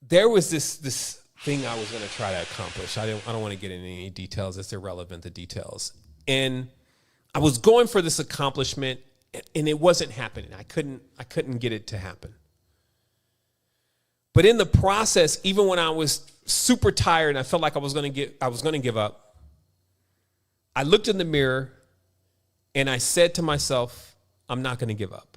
there was this thing I was going to try to accomplish. I don't want to get into any details. It's irrelevant, the details. And I was going for this accomplishment, and it wasn't happening. I couldn't get it to happen. But in the process, even when I was super tired and I felt like I was going to give up, I looked in the mirror and I said to myself, I'm not going to give up.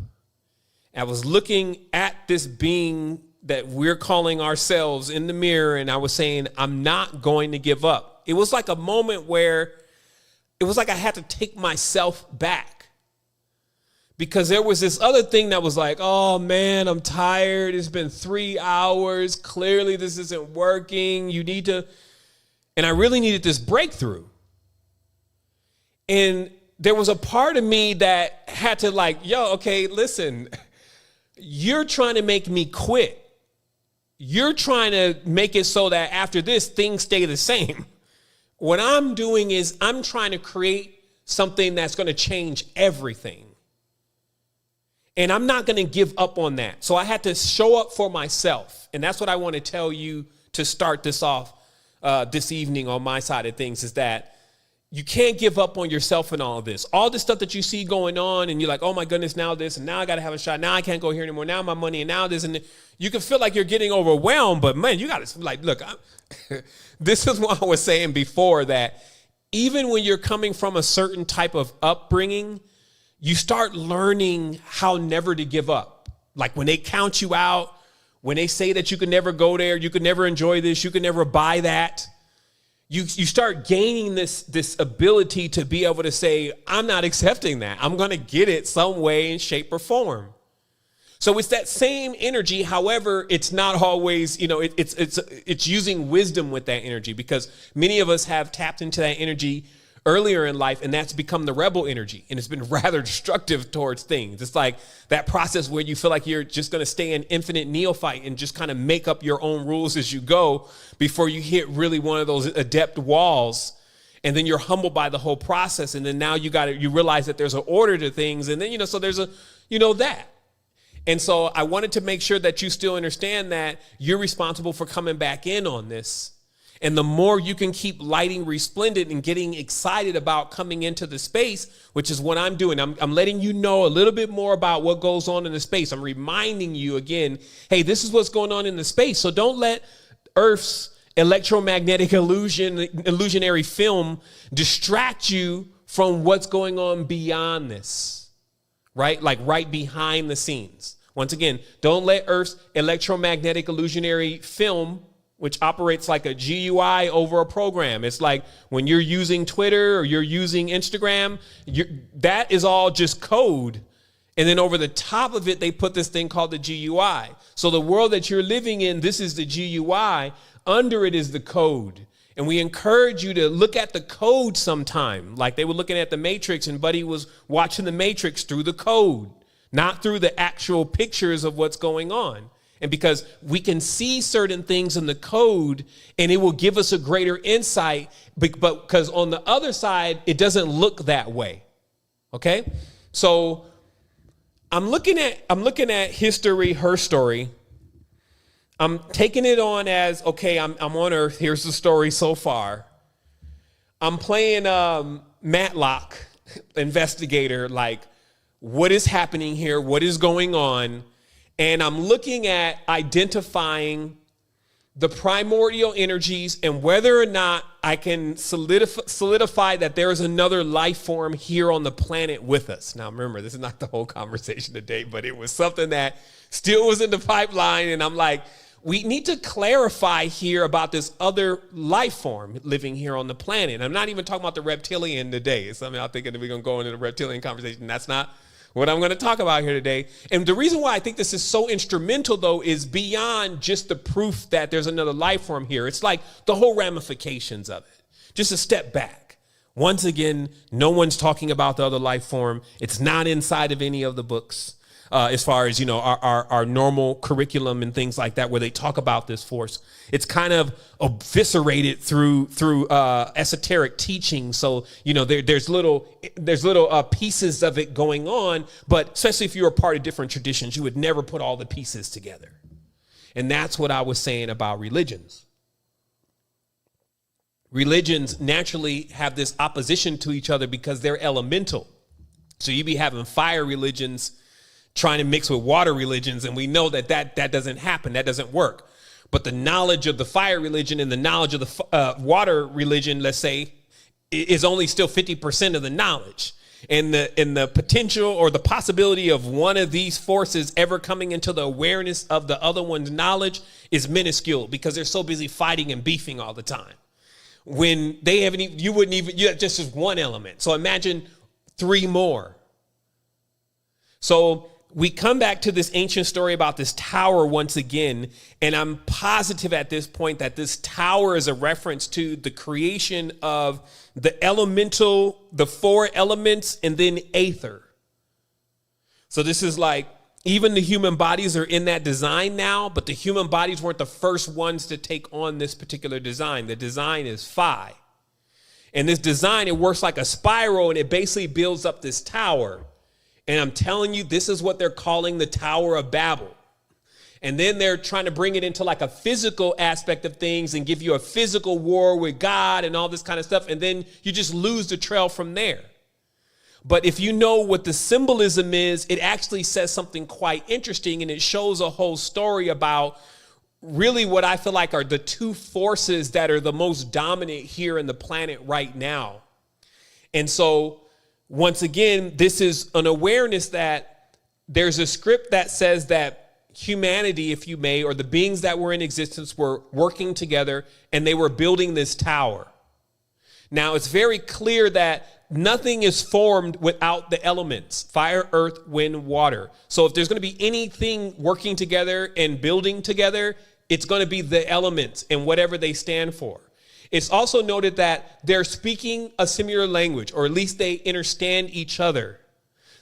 I was looking at this being that we're calling ourselves in the mirror, and I was saying, I'm not going to give up. It was like a moment where it was like I had to take myself back, because there was this other thing that was like, oh man, I'm tired. It's been 3 hours. Clearly this isn't working. And I really needed this breakthrough. And there was a part of me that had to okay, listen, you're trying to make me quit. You're trying to make it so that after this, things stay the same. What I'm doing is I'm trying to create something that's going to change everything. And I'm not going to give up on that. So I had to show up for myself. And that's what I want to tell you to start this off this evening on my side of things, is that you can't give up on yourself in all of this. All the stuff that you see going on and you're like, oh my goodness, now this, and now I got to have a shot. Now I can't go here anymore. Now my money, and now this, and you can feel like you're getting overwhelmed, but man, you got to look, this is what I was saying before, that even when you're coming from a certain type of upbringing, you start learning how never to give up. Like when they count you out, when they say that you could never go there, you could never enjoy this, you could never buy that. You start gaining this ability to be able to say, I'm not accepting that. I'm going to get it some way in shape or form. So it's that same energy. However, it's not always, it's using wisdom with that energy, because many of us have tapped into that energy earlier in life, and that's become the rebel energy, and it's been rather destructive towards things. It's like that process where you feel like you're just going to stay an infinite neophyte and just kind of make up your own rules as you go before you hit really one of those adept walls, and then you're humbled by the whole process, and then now you realize that there's an order to things, and then so there's that. And so I wanted to make sure that you still understand that you're responsible for coming back in on this. And the more you can keep lighting resplendent and getting excited about coming into the space, which is what I'm doing. I'm letting you know a little bit more about what goes on in the space. I'm reminding you again, hey, this is what's going on in the space. So don't let Earth's electromagnetic illusionary film distract you from what's going on beyond this, right? Like right behind the scenes. Once again, don't let Earth's electromagnetic illusionary film, which operates like a GUI over a program. It's like when you're using Twitter or you're using Instagram, that is all just code. And then over the top of it, they put this thing called the GUI. So the world that you're living in, this is the GUI. Under it is the code. And we encourage you to look at the code sometime. Like they were looking at the Matrix, and Buddy was watching the Matrix through the code, not through the actual pictures of what's going on. And because we can see certain things in the code, and it will give us a greater insight, but because on the other side, it doesn't look that way. Okay? So I'm looking at history, her story. I'm taking it on as, okay, I'm on Earth. Here's the story so far. I'm playing Matlock, investigator, like what is happening here? What is going on? And I'm looking at identifying the primordial energies and whether or not I can solidify that there is another life form here on the planet with us. Now, remember, this is not the whole conversation today, but it was something that still was in the pipeline. And I'm like, we need to clarify here about this other life form living here on the planet. I'm not even talking about the reptilian today. Some of y'all thinking that we're going to go into the reptilian conversation. That's not what I'm going to talk about here today. And the reason why I think this is so instrumental, though, is beyond just the proof that there's another life form here. It's like the whole ramifications of it. Just a step back. Once again, no one's talking about the other life form. It's not inside of any of the books. As far as, our normal curriculum and things like that, where they talk about this force, it's kind of eviscerated through esoteric teaching. So, there's little pieces of it going on, but especially if you're a part of different traditions, you would never put all the pieces together. And that's what I was saying about religions. Religions naturally have this opposition to each other because they're elemental. So you be having fire religions trying to mix with water religions, and we know that doesn't happen. That doesn't work. But the knowledge of the fire religion and the knowledge of the water religion, let's say, is only still 50% of the knowledge. And the potential or the possibility of one of these forces ever coming into the awareness of the other one's knowledge is minuscule because they're so busy fighting and beefing all the time. When they haven't even, you wouldn't even, you just as one element. So imagine 3 more. So we come back to this ancient story about this tower once again, and I'm positive at this point that this tower is a reference to the creation of the elemental, the 4 elements, and then aether. So this is like, even the human bodies are in that design now, but the human bodies weren't the first ones to take on this particular design. The design is phi. And this design, it works like a spiral, and it basically builds up this tower. And I'm telling you, this is what they're calling the Tower of Babel. And then they're trying to bring it into like a physical aspect of things and give you a physical war with God and all this kind of stuff. And then you just lose the trail from there. But if you know what the symbolism is, it actually says something quite interesting, and it shows a whole story about really what I feel like are the 2 forces that are the most dominant here in the planet right now. And so once again, this is an awareness that there's a script that says that humanity, if you may, or the beings that were in existence were working together and they were building this tower. Now, it's very clear that nothing is formed without the elements, fire, earth, wind, water. So if there's going to be anything working together and building together, it's going to be the elements and whatever they stand for. It's also noted that they're speaking a similar language, or at least they understand each other.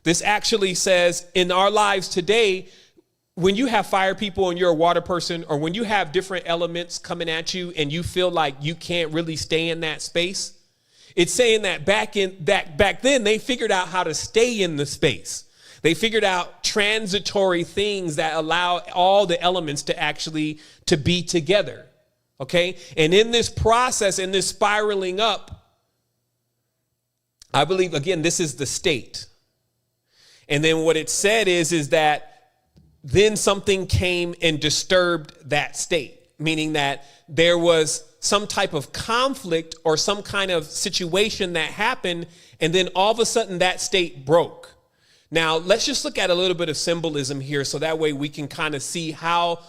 This actually says in our lives today, when you have fire people and you're a water person, or when you have different elements coming at you and you feel like you can't really stay in that space, it's saying that back then they figured out how to stay in the space. They figured out transitory things that allow all the elements to actually to be together. Okay. And in this process, in this spiraling up, I believe, again, this is the state. And then what it said is that then something came and disturbed that state, meaning that there was some type of conflict or some kind of situation that happened, and then all of a sudden that state broke. Now, let's just look at a little bit of symbolism here so that way we can kind of see how,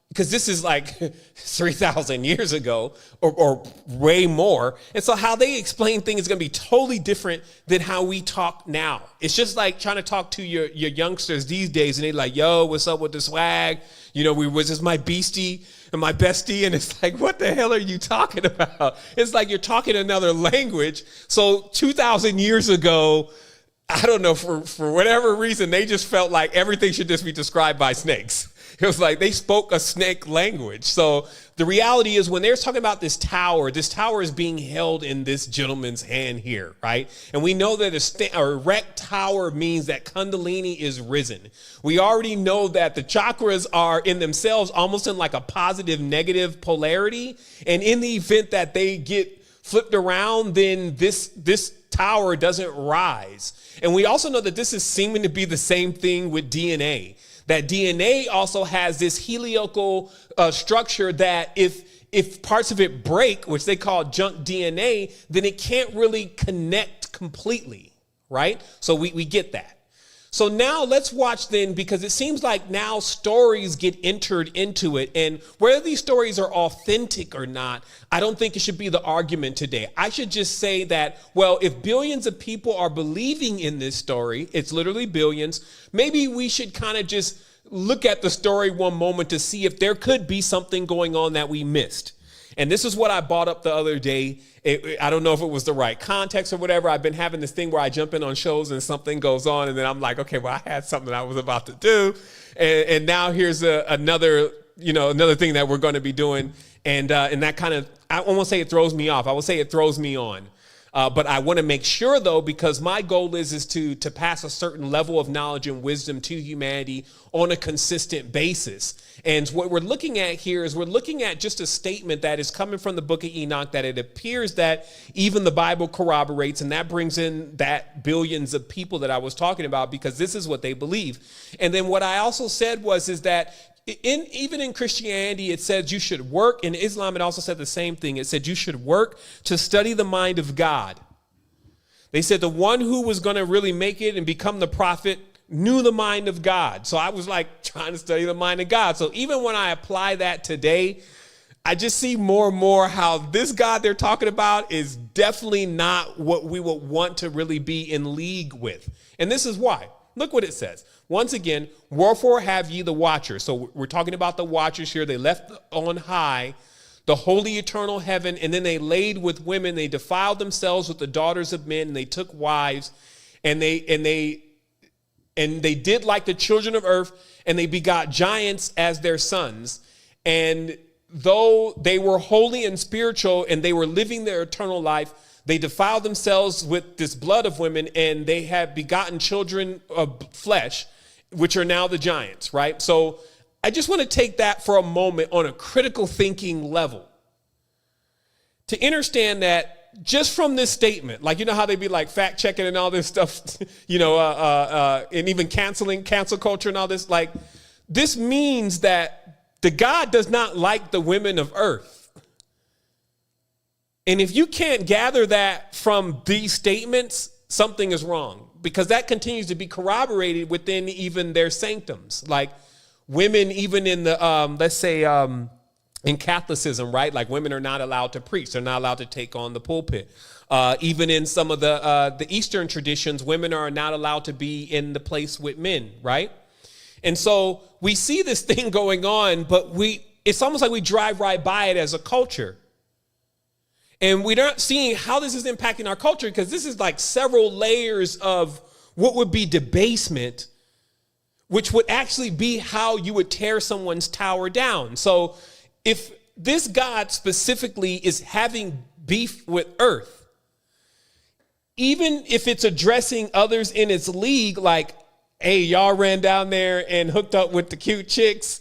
because this is like 3,000 years ago or way more. And so how they explain things is going to be totally different than how we talk now. It's just like trying to talk to your youngsters these days, and they're like, yo, what's up with the swag? You know, was this my beastie and my bestie? And it's like, what the hell are you talking about? It's like you're talking another language. So 2,000 years ago, I don't know, for whatever reason, they just felt like everything should just be described by snakes. It was like they spoke a snake language. So the reality is when they're talking about this tower is being held in this gentleman's hand here, right? And we know that a erect tower means that Kundalini is risen. We already know that the chakras are in themselves almost in like a positive negative polarity. And in the event that they get flipped around, then this tower doesn't rise. And we also know that this is seeming to be the same thing with DNA. That DNA also has this heliacal structure that if parts of it break, which they call junk DNA, then it can't really connect completely, right? So we get that. So now let's watch then, because it seems like now stories get entered into it. And whether these stories are authentic or not, I don't think it should be the argument today. I should just say that, well, if billions of people are believing in this story, it's literally billions, maybe we should kind of just look at the story one moment to see if there could be something going on that we missed. And this is what I brought up the other day. I don't know if it was the right context or whatever. I've been having this thing where I jump in on shows and something goes on, and then I'm like, okay, well, I had something I was about to do. And now here's another thing that we're going to be doing. And that kind of, I won't say it throws me off. I will say it throws me on. But I want to make sure, though, because my goal is to pass a certain level of knowledge and wisdom to humanity on a consistent basis. And what we're looking at here is we're looking at just a statement that is coming from the book of Enoch that it appears that even the Bible corroborates, and that brings in that billions of people that I was talking about, because this is what they believe. And then what I also said is that even in Christianity, it says you should work. In Islam, it also said the same thing. It said you should work to study the mind of God. They said the one who was going to really make it and become the prophet knew the mind of God. So I was like trying to study the mind of God. So even when I apply that today, I just see more and more how this God they're talking about is definitely not what we would want to really be in league with. And this is why. Look what it says. Once again, wherefore have ye the watchers? So we're talking about the watchers here. They left on high the holy eternal heaven, and then they laid with women. They defiled themselves with the daughters of men, and they took wives, and they did like the children of earth, and they begot giants as their sons. And though they were holy and spiritual, and they were living their eternal life, they defiled themselves with this blood of women, and they have begotten children of flesh, which are now the giants, right? So I just want to take that for a moment on a critical thinking level to understand that just from this statement, like, you know how they be like fact checking and all this stuff, and even cancel culture and all this, like, this means that the God does not like the women of earth. And if you can't gather that from these statements, something is wrong, because that continues to be corroborated within even their sanctums. Like women, even in the, let's say, in Catholicism, right? Like women are not allowed to preach. They're not allowed to take on the pulpit. Even in some of the Eastern traditions, women are not allowed to be in the place with men, right? And so we see this thing going on, but it's almost like we drive right by it as a culture. And we're not seeing how this is impacting our culture, because this is like several layers of what would be debasement, which would actually be how you would tear someone's tower down. So if this God specifically is having beef with earth, even if it's addressing others in its league, like, hey, y'all ran down there and hooked up with the cute chicks,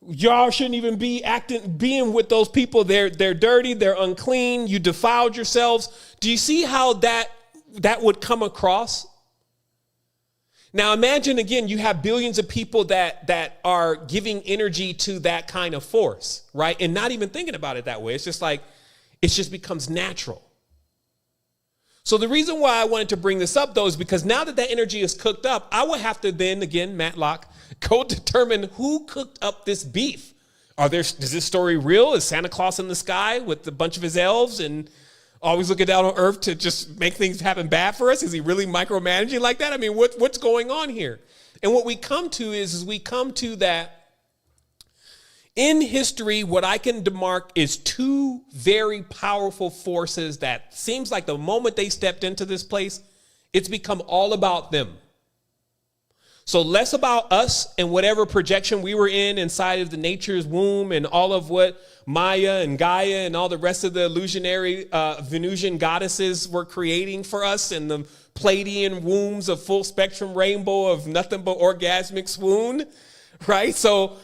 y'all shouldn't even be being with those people. They're dirty, they're unclean, you defiled yourselves. Do you see how that would come across? Now imagine again, you have billions of people that are giving energy to that kind of force, right? And not even thinking about it that way. It's just like, it just becomes natural. So the reason why I wanted to bring this up, though, is because now that energy is cooked up, I would have to then, again, Matlock, go determine who cooked up this beef. Is this story real? Is Santa Claus in the sky with a bunch of his elves and always looking down on earth to just make things happen bad for us? Is he really micromanaging like that? I mean, what's going on here? And what we come to is we come to that in history, what I can demark is two very powerful forces that seems like the moment they stepped into this place, it's become all about them. So less about us and whatever projection we were in inside of the nature's womb and all of what Maya and Gaia and all the rest of the illusionary Venusian goddesses were creating for us, and the Pleiadian wombs of full spectrum rainbow of nothing but orgasmic swoon, right? So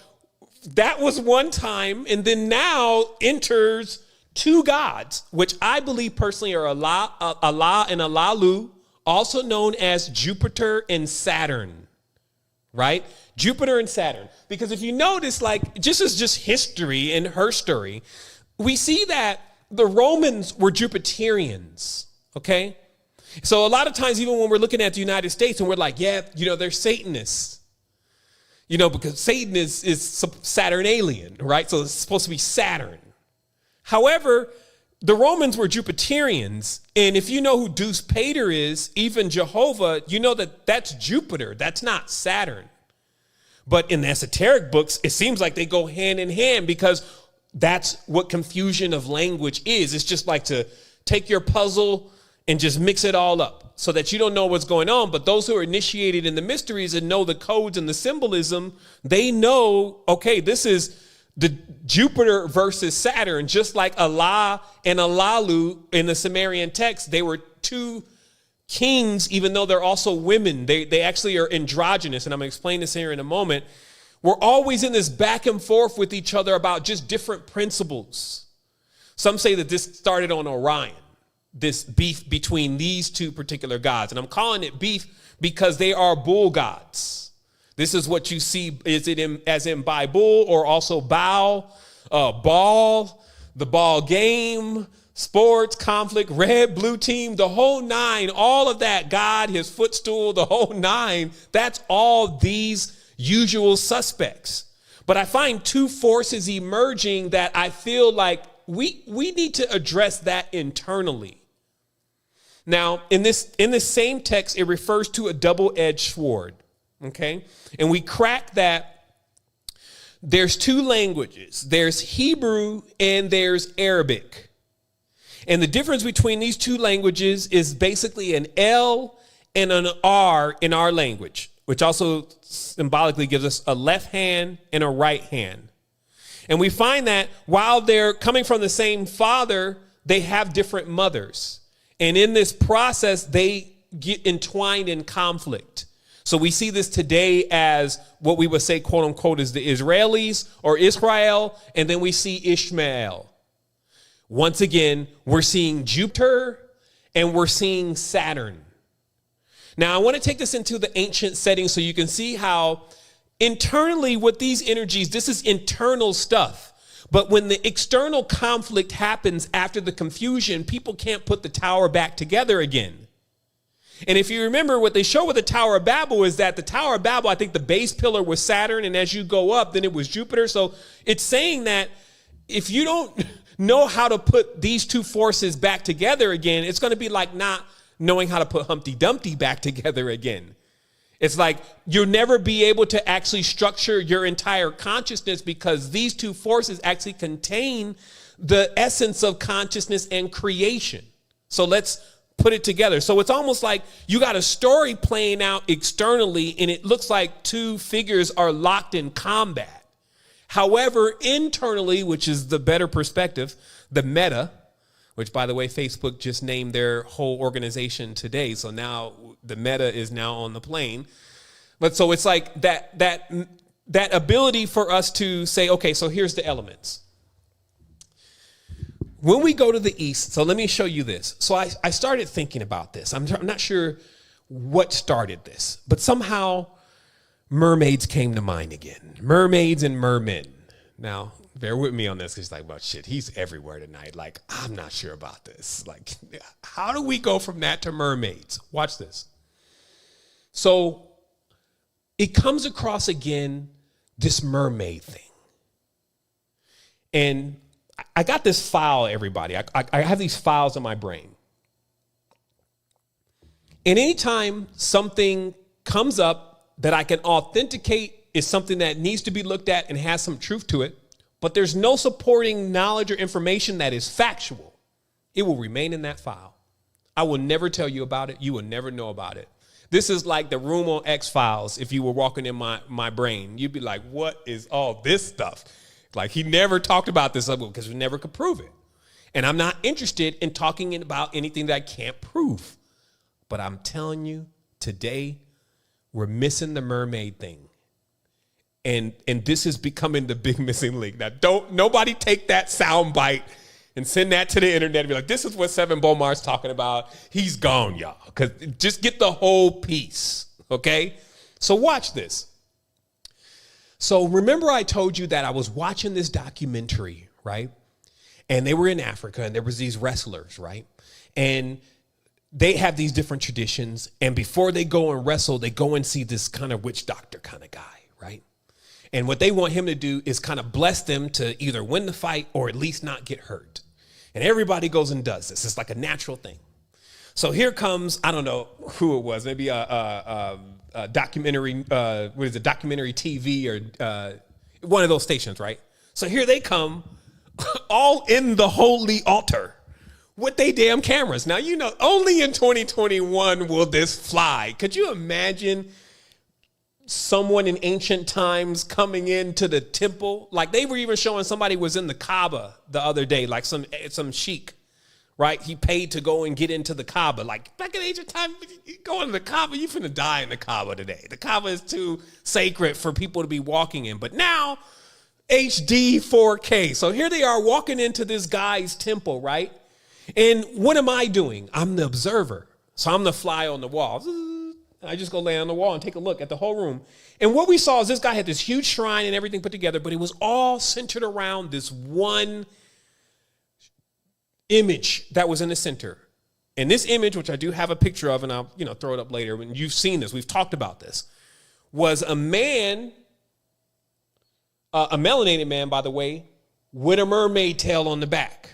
that was one time, and then now enters two gods, which I believe personally are Allah and Alalu, also known as Jupiter and Saturn, right? Jupiter and Saturn. Because if you notice, like, just as just history and her story, we see that the Romans were Jupiterians, okay? So a lot of times, even when we're looking at the United States and we're like, yeah, they're Satanists. Because Satan is Saturn alien, right? So it's supposed to be Saturn. However, the Romans were Jupiterians. And if you know who Deus Pater is, even Jehovah, you know that that's Jupiter. That's not Saturn. But in the esoteric books, it seems like they go hand in hand, because that's what confusion of language is. It's just like to take your puzzle and just mix it all up so that you don't know what's going on. But those who are initiated in the mysteries and know the codes and the symbolism, they know, okay, this is the Jupiter versus Saturn, just like Allah and Alalu in the Sumerian text, they were two kings, even though they're also women. They actually are androgynous, and I'm going to explain this here in a moment. We're always in this back and forth with each other about just different principles. Some say that this started on Orion, this beef between these two particular gods. And I'm calling it beef because they are bull gods. This is what you see, is it as in by bull, or also ball, the ball game, sports, conflict, red, blue team, the whole nine, all of that, God, his footstool, the whole nine, that's all these usual suspects. But I find two forces emerging that I feel like we need to address that internally. Now, in this same text, it refers to a double-edged sword, okay? And we crack that there's two languages. There's Hebrew and there's Arabic. And the difference between these two languages is basically an L and an R in our language, which also symbolically gives us a left hand and a right hand. And we find that while they're coming from the same father, they have different mothers. And in this process, they get entwined in conflict. So we see this today as what we would say, quote unquote, is the Israelis or Israel. And then we see Ishmael. Once again, we're seeing Jupiter and we're seeing Saturn. Now, I want to take this into the ancient setting so you can see how internally with these energies, this is internal stuff. But when the external conflict happens after the confusion, people can't put the tower back together again. And if you remember, what they show with the Tower of Babel is that the Tower of Babel, I think the base pillar was Saturn, and as you go up, then it was Jupiter. So it's saying that if you don't know how to put these two forces back together again, it's going to be like not knowing how to put Humpty Dumpty back together again. It's like you'll never be able to actually structure your entire consciousness because these two forces actually contain the essence of consciousness and creation. So let's put it together. So it's almost like you got a story playing out externally and it looks like two figures are locked in combat. However, internally, which is the better perspective, the meta, which, by the way, Facebook just named their whole organization today. So now the meta is now on the plane. But so it's like that ability for us to say, okay, so here's the elements. When we go to the east, so let me show you this. So I started thinking about this. I'm not sure what started this, but somehow mermaids came to mind again. Mermaids and mermen. Now, bear with me on this because it's like, well, shit, he's everywhere tonight. Like, I'm not sure about this. Like, how do we go from that to mermaids? Watch this. So it comes across again, this mermaid thing. And I got this file, everybody. I have these files in my brain. And anytime something comes up that I can authenticate is something that needs to be looked at and has some truth to it, but there's no supporting knowledge or information that is factual, it will remain in that file. I will never tell you about it. You will never know about it. This is like the room on X-Files. If you were walking in my brain, you'd be like, what is all this stuff? Like, he never talked about this because we never could prove it. And I'm not interested in talking about anything that I can't prove. But I'm telling you, today, we're missing the mermaid thing. And this is becoming the big missing link. Now, nobody take that sound bite and send that to the internet and be like, this is what Seven Bomar's talking about. He's gone, y'all. Because just get the whole piece, okay? So watch this. So remember I told you that I was watching this documentary, right? And they were in Africa and there was these wrestlers, right? And they have these different traditions. And before they go and wrestle, they go and see this kind of witch doctor kind of guy, right? And what they want him to do is kind of bless them to either win the fight or at least not get hurt. And everybody goes and does this. It's like a natural thing. So here comes, I don't know who it was, maybe a documentary, documentary TV or one of those stations, right? So here they come, all in the holy altar with they damn cameras. Now, only in 2021 will this fly. Could you imagine someone in ancient times coming into the temple. Like they were even showing somebody was in the Kaaba the other day, like some sheik, right? He paid to go and get into the Kaaba. Like back in ancient time, you go into the Kaaba, you finna die in the Kaaba today. The Kaaba is too sacred for people to be walking in. But now, HD 4K. So here they are walking into this guy's temple, right? And what am I doing? I'm the observer. So I'm the fly on the wall. I just go lay on the wall and take a look at the whole room. And what we saw is this guy had this huge shrine and everything put together, but it was all centered around this one image that was in the center. And this image, which I do have a picture of, and I'll throw it up later when you've seen this, we've talked about this, was a man, a melanated man, by the way, with a mermaid tail on the back.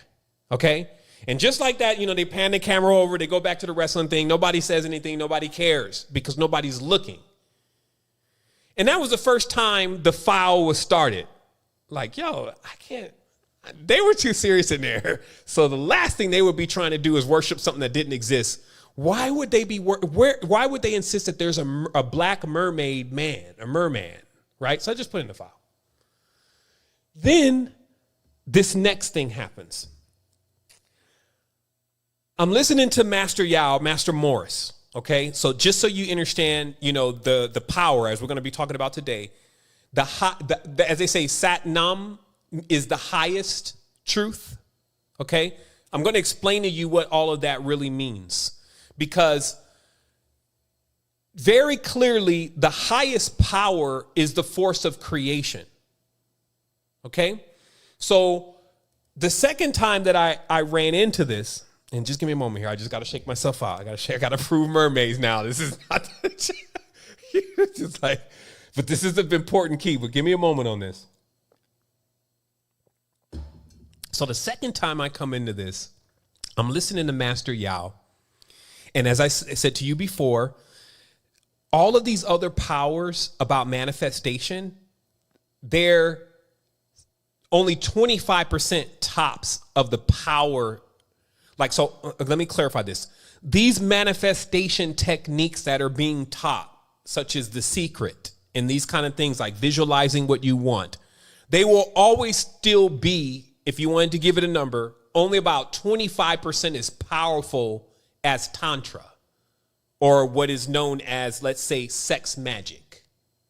Okay? And just like that, they pan the camera over, they go back to the wrestling thing. Nobody says anything. Nobody cares because nobody's looking. And that was the first time the foul was started. Like, yo, I can't. They were too serious in there. So the last thing they would be trying to do is worship something that didn't exist. Why would they why would they insist that there's a black mermaid man, a merman, right? So I just put it in the file. Then this next thing happens. I'm listening to Master Yao, Master Morris, okay? So just so you understand, the power, as we're going to be talking about today, as they say, Sat Nam is the highest truth, okay? I'm going to explain to you what all of that really means, because very clearly the highest power is the force of creation, okay? So the second time that I ran into this, and just give me a moment here. I just got to shake myself out. I got to prove mermaids now. This is not just like, but this is an important key. But give me a moment on this. So the second time I come into this, I'm listening to Master Yao. And as I said to you before, all of these other powers about manifestation, they're only 25% tops of the power. Like, so let me clarify this. These manifestation techniques that are being taught, such as The Secret and these kind of things like visualizing what you want, they will always still be, if you wanted to give it a number, only about 25% as powerful as Tantra or what is known as, let's say, sex magic.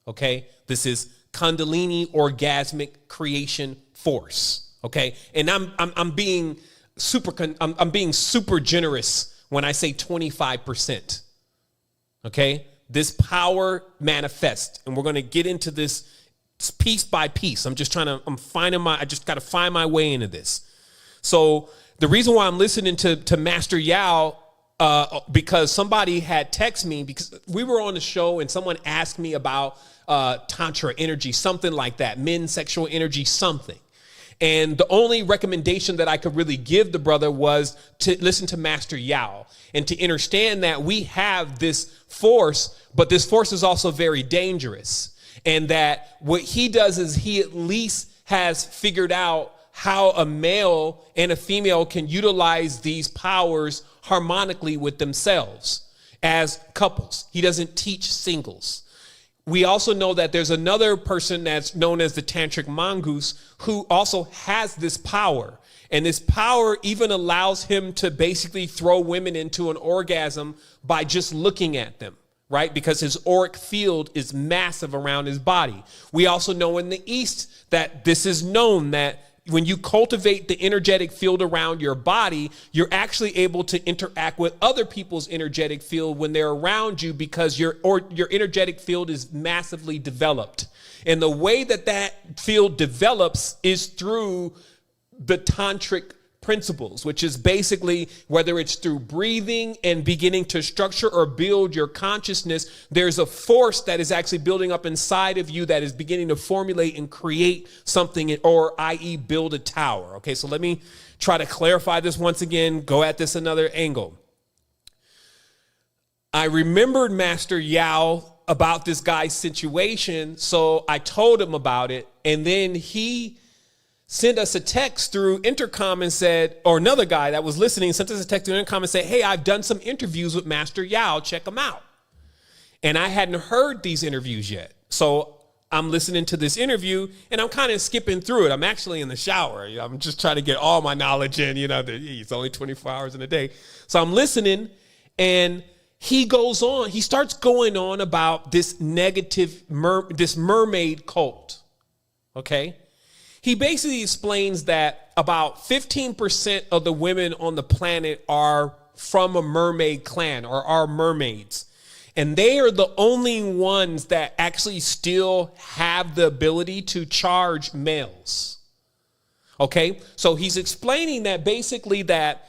Okay? This is Kundalini orgasmic creation force. Okay? And I'm being I'm being super generous when I say 25%. Okay? This power manifests, and we're going to get into this piece by piece. I just got to find my way into this. So the reason why I'm listening to Master Yao, because somebody had texted me, because we were on the show and someone asked me about Tantra energy, something like that, men's sexual energy, something. And the only recommendation that I could really give the brother was to listen to Master Yao and to understand that we have this force, but this force is also very dangerous. And that what he does is he at least has figured out how a male and a female can utilize these powers harmonically with themselves as couples. He doesn't teach singles. We also know that there's another person that's known as the Tantric mongoose who also has this power. And this power even allows him to basically throw women into an orgasm by just looking at them, right? Because his auric field is massive around his body. We also know in the East that this is known, that when you cultivate the energetic field around your body, you're actually able to interact with other people's energetic field when they're around you, because your energetic field is massively developed. And the way that field develops is through the tantric principles, which is basically, whether it's through breathing and beginning to structure or build your consciousness, there's a force that is actually building up inside of you that is beginning to formulate and create something, or i.e. build a tower. Okay, so let me try to clarify this once again, go at this another angle. I remembered Master Yao about this guy's situation, so I told him about it, and then he sent us a text through intercom and said, or another guy that was listening sent us a text through intercom and said, hey, I've done some interviews with Master Yao, check them out. And I hadn't heard these interviews yet. So I'm listening to this interview and I'm kind of skipping through it. I'm actually in the shower. I'm just trying to get all my knowledge in, it's only 24 hours in a day. So I'm listening and he starts going on about this negative, this mermaid cult. Okay. He basically explains that about 15% of the women on the planet are from a mermaid clan or are mermaids. And they are the only ones that actually still have the ability to charge males. Okay, so he's explaining that basically that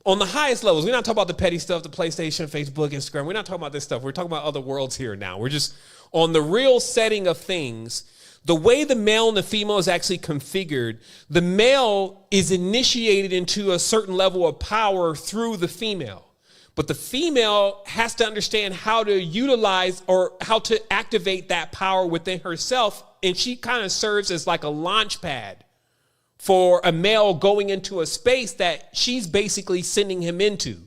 on the highest levels, we're not talking about the petty stuff, the PlayStation, Facebook, Instagram. We're not talking about this stuff. We're talking about other worlds here now. We're just on the real setting of things. The way the male and the female is actually configured, the male is initiated into a certain level of power through the female. But the female has to understand how to utilize or how to activate that power within herself. And she kind of serves as like a launch pad for a male going into a space that she's basically sending him into.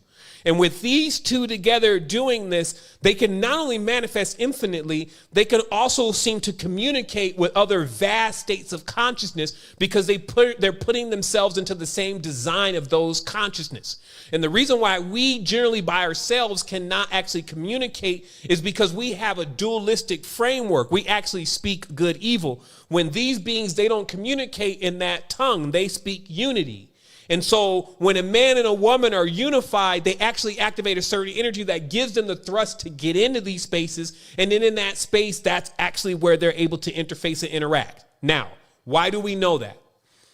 And with these two together doing this, they can not only manifest infinitely, they can also seem to communicate with other vast states of consciousness because they're putting themselves into the same design of those consciousness. And the reason why we generally by ourselves cannot actually communicate is because we have a dualistic framework. We actually speak good, evil. When these beings, they don't communicate in that tongue, they speak unity. And so when a man and a woman are unified, they actually activate a certain energy that gives them the thrust to get into these spaces. And then in that space, that's actually where they're able to interface and interact. Now, why do we know that?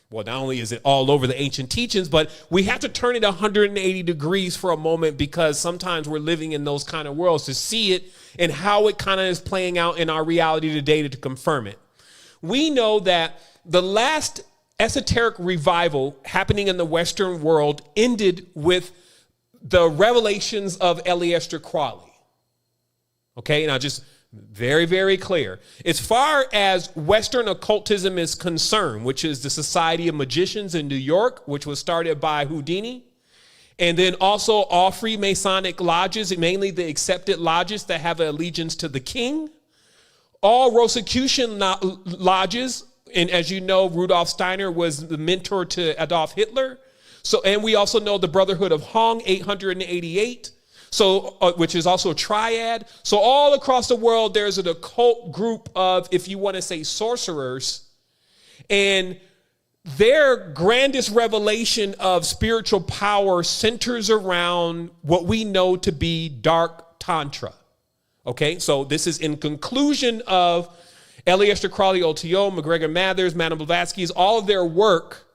Well, not only is it all over the ancient teachings, but we have to turn it 180 degrees for a moment because sometimes we're living in those kind of worlds to see it and how it kind of is playing out in our reality today to confirm it. We know that the last esoteric revival happening in the Western world ended with the revelations of Aleister Crowley. Okay, now just very, very clear. As far as Western occultism is concerned, which is the Society of Magicians in New York, which was started by Houdini, and then also all Freemasonic lodges, mainly the accepted lodges that have an allegiance to the king, all Rosicrucian lodges. And as you know, Rudolf Steiner was the mentor to Adolf Hitler. So, and we also know the Brotherhood of Hong, 888. So, which is also a triad. So all across the world, there's an occult group of, if you want to say, sorcerers. And their grandest revelation of spiritual power centers around what we know to be dark Tantra. Okay, so this is in conclusion of Aleister Crowley, OTO, McGregor Mathers, Madame Blavatsky's, all of their work.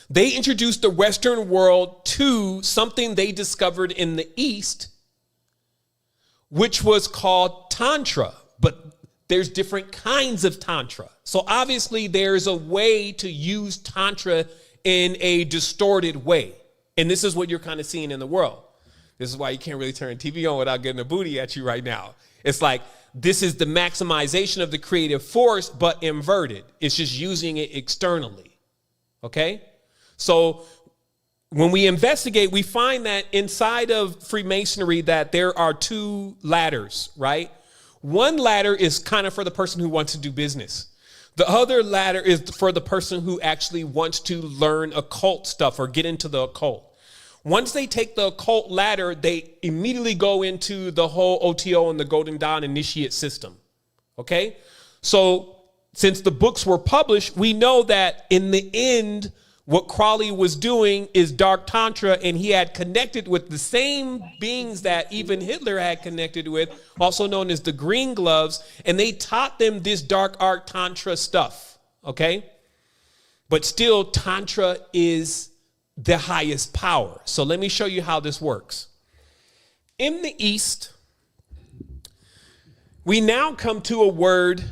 They introduced the Western world to something they discovered in the East, which was called Tantra. But there's different kinds of Tantra. So obviously there's a way to use Tantra in a distorted way. And this is what you're kind of seeing in the world. This is why you can't really turn TV on without getting a booty at you right now. It's like, this is the maximization of the creative force, but inverted. It's just using it externally. Okay? So when we investigate, we find that inside of Freemasonry that there are two ladders, right? One ladder is kind of for the person who wants to do business. The other ladder is for the person who actually wants to learn occult stuff or get into the occult. Once they take the occult ladder, they immediately go into the whole OTO and the Golden Dawn initiate system. Okay? So since the books were published, we know that in the end, what Crowley was doing is dark Tantra, and he had connected with the same beings that even Hitler had connected with, also known as the Green Gloves, and they taught them this dark art Tantra stuff. Okay? But still, Tantra is the highest power. So let me show you how this works. In the East, we now come to a word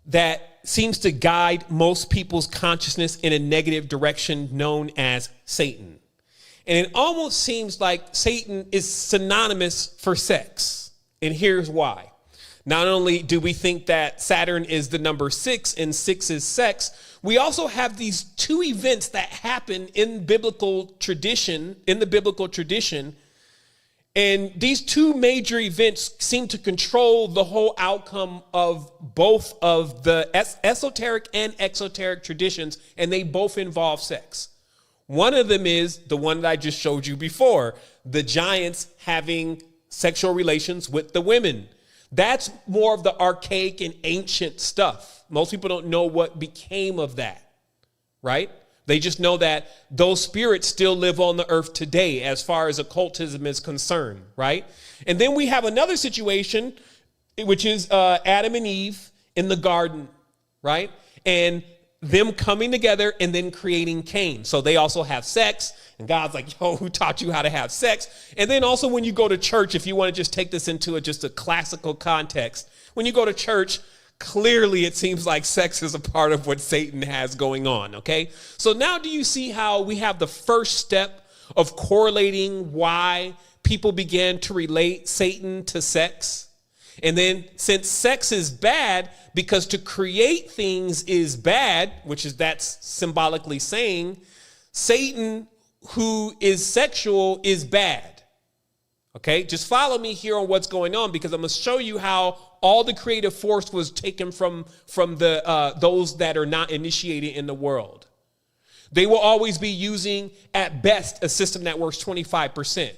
that seems to guide most people's consciousness in a negative direction known as Satan. And it almost seems like Satan is synonymous for sex. And here's why. Not only do we think that Saturn is the number 6 and 6 is sex, we also have these two events that happen in the biblical tradition, And these two major events seem to control the whole outcome of both of the esoteric and exoteric traditions, and they both involve sex. One of them is the one that I just showed you before, the giants having sexual relations with the women. That's more of the archaic and ancient stuff. Most people don't know what became of that, right? They just know that those spirits still live on the earth today as far as occultism is concerned, right? And then we have another situation, which is Adam and Eve in the garden, right? And them coming together and then creating Cain. So they also have sex, and God's like, yo, who taught you how to have sex? And then also when you go to church, if you want to just take this into just a classical context, when you go to church, clearly it seems like sex is a part of what Satan has going on, okay? So now do you see how we have the first step of correlating why people began to relate Satan to sex? And then since sex is bad, because to create things is bad, which is that's symbolically saying, Satan, who is sexual, is bad. Okay, just follow me here on what's going on, because I'm going to show you how all the creative force was taken from the those that are not initiated in the world. They will always be using, at best, a system that works 25%,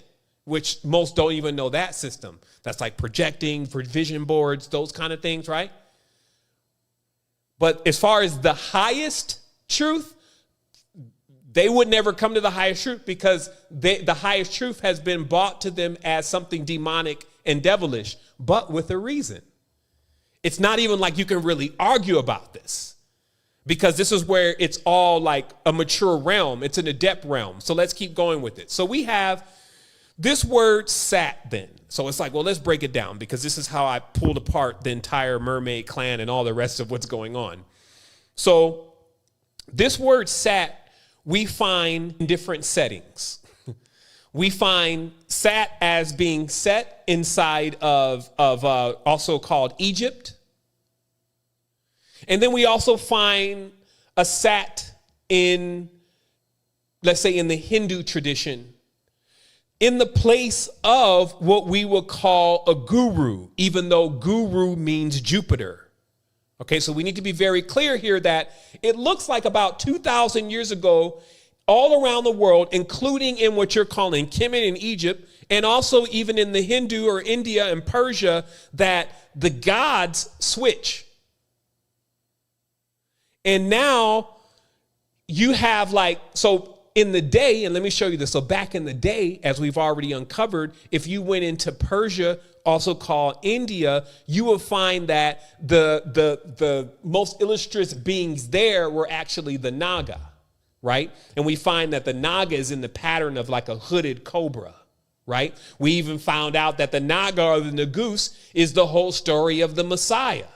which most don't even know that system. That's like projecting, for vision boards, those kind of things, right? But as far as the highest truth, they would never come to the highest truth, because the highest truth has been brought to them as something demonic and devilish, but with a reason. It's not even like you can really argue about this, because this is where it's all like a mature realm. It's an adept realm. So let's keep going with it. So we have this word sat then. So it's like, well, let's break it down, because this is how I pulled apart the entire mermaid clan and all the rest of what's going on. So this word sat, we find in different settings. We find sat as being set inside of also called Egypt. And then we also find a sat in, let's say, in the Hindu tradition, in the place of what we would call a guru, even though guru means Jupiter. Okay, so we need to be very clear here that it looks like about 2,000 years ago, all around the world, including in what you're calling Kemet in Egypt, and also even in the Hindu or India and Persia, that the gods switch. And now you have so in the day, and let me show you this. So back in the day, as we've already uncovered, if you went into Persia, also called India, you will find that the most illustrious beings there were actually the Naga, right? And we find that the Naga is in the pattern of like a hooded cobra, right? We even found out that the Naga or the Nagus is the whole story of the Messiah,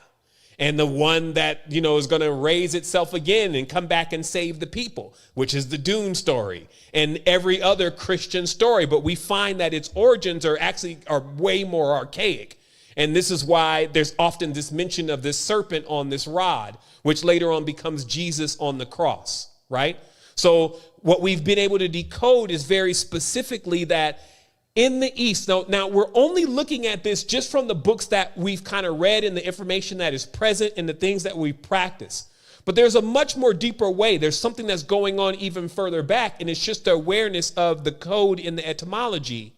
and the one that, is going to raise itself again and come back and save the people, which is the Dune story and every other Christian story. But we find that its origins are way more archaic. And this is why there's often this mention of this serpent on this rod, which later on becomes Jesus on the cross, right? So what we've been able to decode is very specifically that in the East, now we're only looking at this just from the books that we've kind of read and the information that is present and the things that we practice. But there's a much more deeper way. There's something that's going on even further back, and it's just the awareness of the code in the etymology.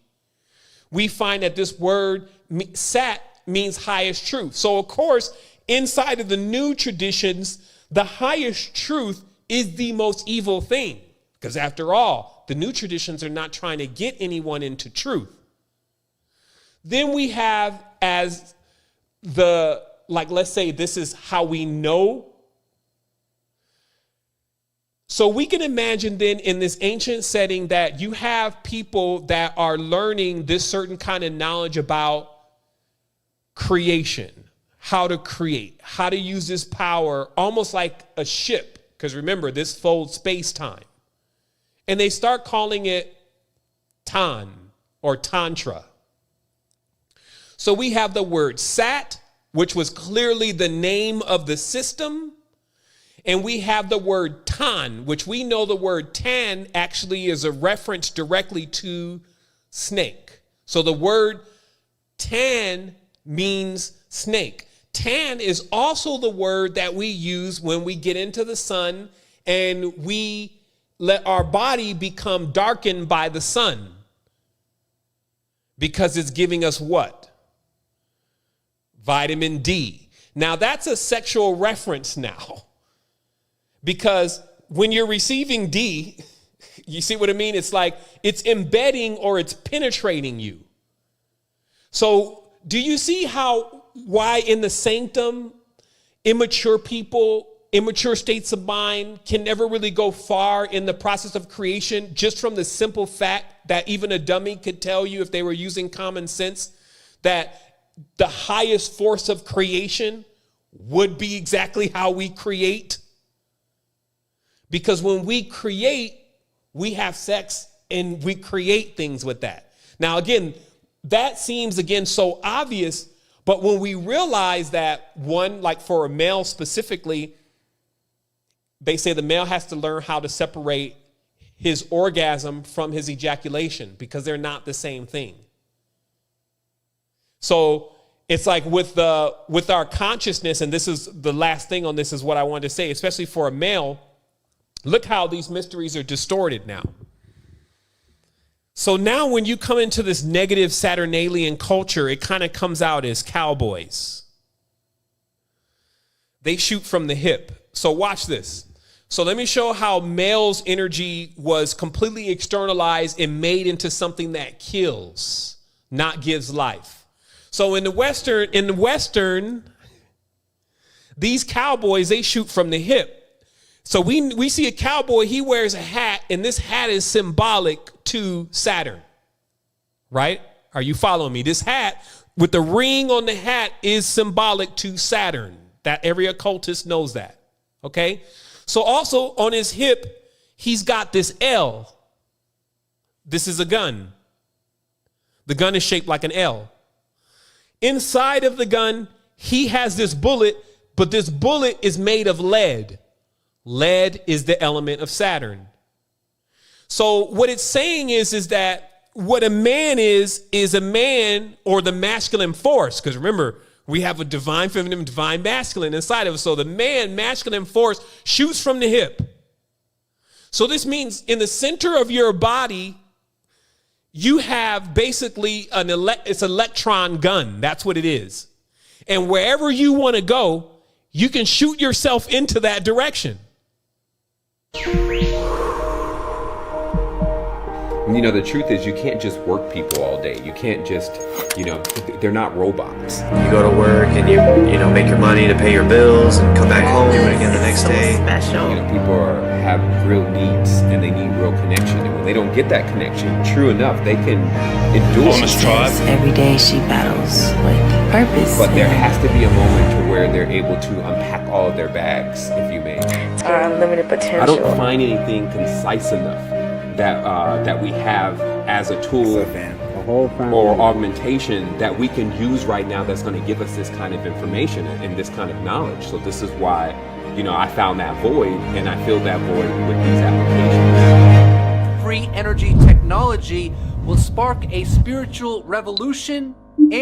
We find that this word sat means highest truth. So of course, inside of the new traditions, the highest truth is the most evil thing, because after all, the new traditions are not trying to get anyone into truth. Then we have as let's say this is how we know. So we can imagine then in this ancient setting that you have people that are learning this certain kind of knowledge about creation, how to create, how to use this power almost like a ship, because remember, this folds space-time. And they start calling it Tan or Tantra. So we have the word sat, which was clearly the name of the system. And we have the word Tan, which we know the word Tan actually is a reference directly to snake. So the word tan means snake. Tan is also the word that we use when we get into the sun and we let our body become darkened by the sun, because it's giving us what? Vitamin D. Now that's a sexual reference now, because when you're receiving D, you see what I mean? It's like it's embedding or it's penetrating you. So do you see why in the sanctum, immature people, immature states of mind can never really go far in the process of creation, just from the simple fact that even a dummy could tell you, if they were using common sense, that the highest force of creation would be exactly how we create? Because when we create, we have sex and we create things with that. Now, again, that seems, again, so obvious, but when we realize that, one, like for a male specifically, they say the male has to learn how to separate his orgasm from his ejaculation, because they're not the same thing. So it's like with our consciousness, and this is the last thing on this is what I wanted to say, especially for a male, look how these mysteries are distorted now. So now when you come into this negative Saturnalian culture, it kind of comes out as cowboys. They shoot from the hip. So watch this. So let me show how male's energy was completely externalized and made into something that kills, not gives life. So in the Western, these cowboys, they shoot from the hip. So we see a cowboy, he wears a hat, and this hat is symbolic to Saturn, right? Are you following me? This hat with the ring on the hat is symbolic to Saturn. That every occultist knows that, okay? So also on his hip, he's got this L. This is a gun. The gun is shaped like an L. Inside of the gun, he has this bullet, but this bullet is made of lead. Lead is the element of Saturn. So what it's saying is that what a man is a man, or the masculine force. Because remember, we have a divine feminine, divine masculine inside of us. So the man, masculine force, shoots from the hip. So this means in the center of your body, you have basically it's an electron gun. That's what it is. And wherever you want to go, you can shoot yourself into that direction. You know, the truth is you can't just work people all day. You can't just, they're not robots. You go to work and you make your money to pay your bills and come back home, do it again the next day. Special. People have real needs and they need real connection. And when they don't get that connection, true enough, they can endure. Every day she battles with purpose. But there has to be a moment to where they're able to unpack all of their bags, if you may. It's our unlimited potential. I don't find anything concise enough that we have as a tool or augmentation that we can use right now that's going to give us this kind of information and this kind of knowledge. So this is why, I found that void, and I fill that void with these applications. Free energy technology will spark a spiritual revolution and